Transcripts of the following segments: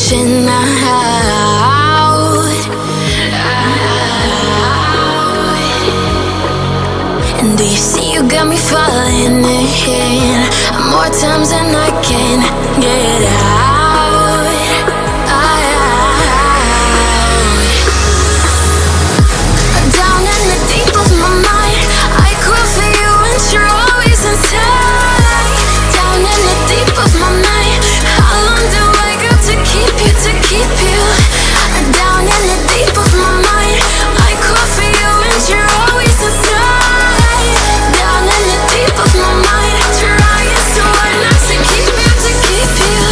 reaching out. And do you see you got me falling in more times than I can get out. Down in the deep of my mind, I crawl for you and you're always inside. Down in the deep of my mind, how long do I got to keep you, to keep you? Down in the deep of my mind, I crawl for you and you're always inside. Down in the deep of my mind, trying so hard not to keep you, to keep you.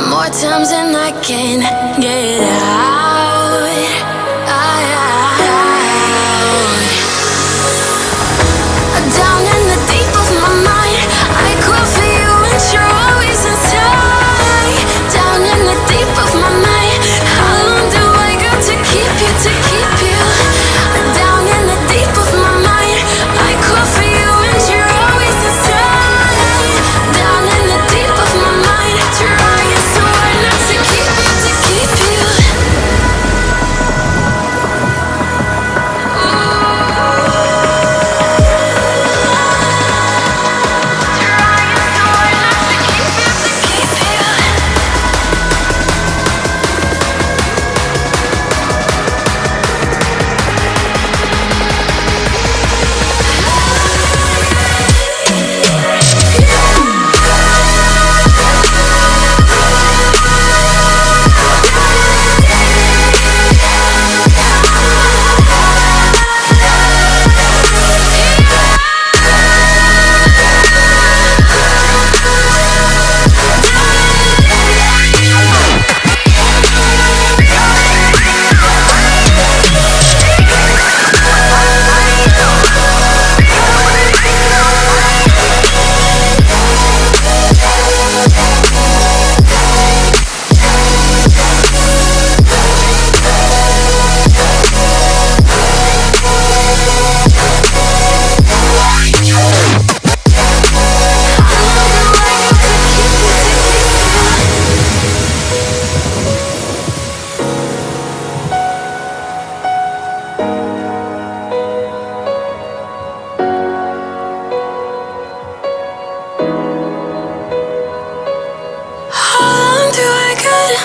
More times than I can get out. Down in the deep of my mind, I crawl for you and you're always inside. Down in the deep of my mind, how long do I got to keep you, to keep you? Down in the deep of my mind, I crawl for you and you're always inside. Down in the deep of my mind, trying so hard not to keep you, to keep you.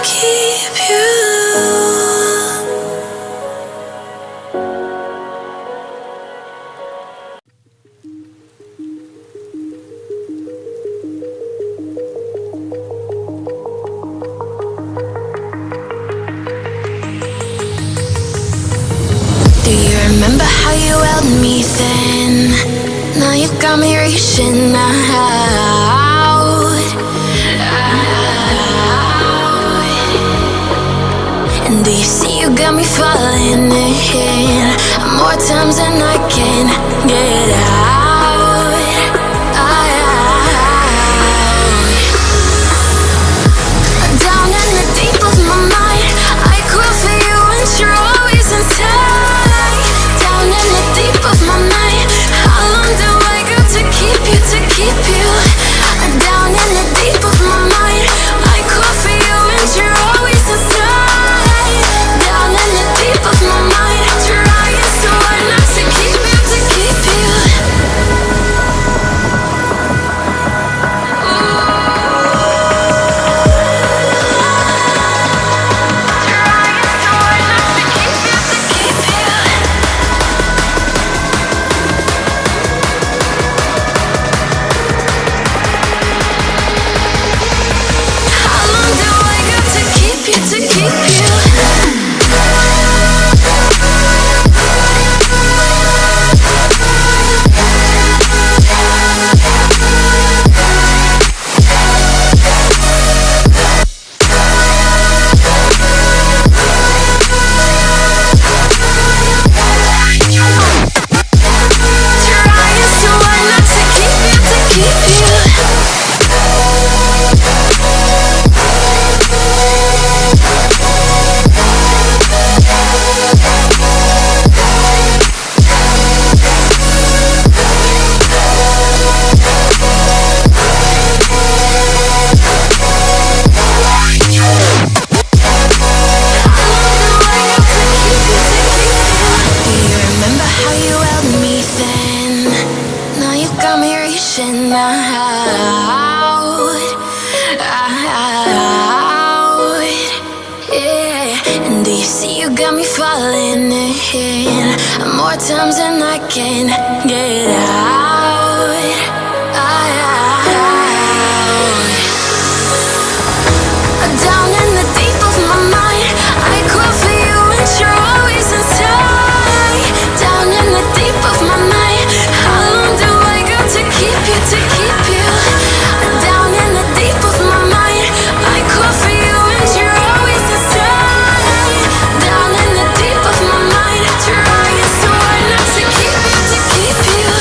Keep you. Do you remember how you held me then? Now you got me reaching out. And do you see you got me falling in more times than I can get out. Down in the deep of my mind, I crawl for you and you're always got me falling in more times than I can get out. Down in the deep of my mind, I crawl for you and you're always inside. Down in the deep of my mind, how long do I got to keep you, to keep you? Down in the deep of my mind, I crawl for you and you're always inside. Down in the deep of my mind, trying so hard not to keep you, to keep you.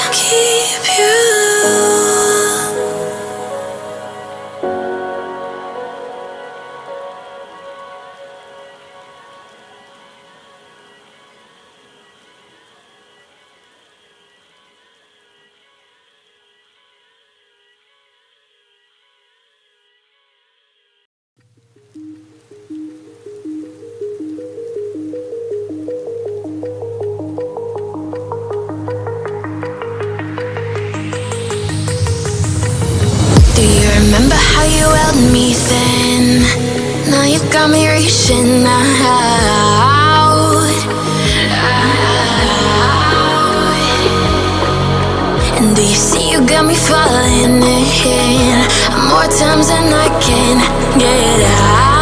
Keep you. Do you remember how you held me then? Now you got me reaching out. And do you see you got me falling in more times than I can get out?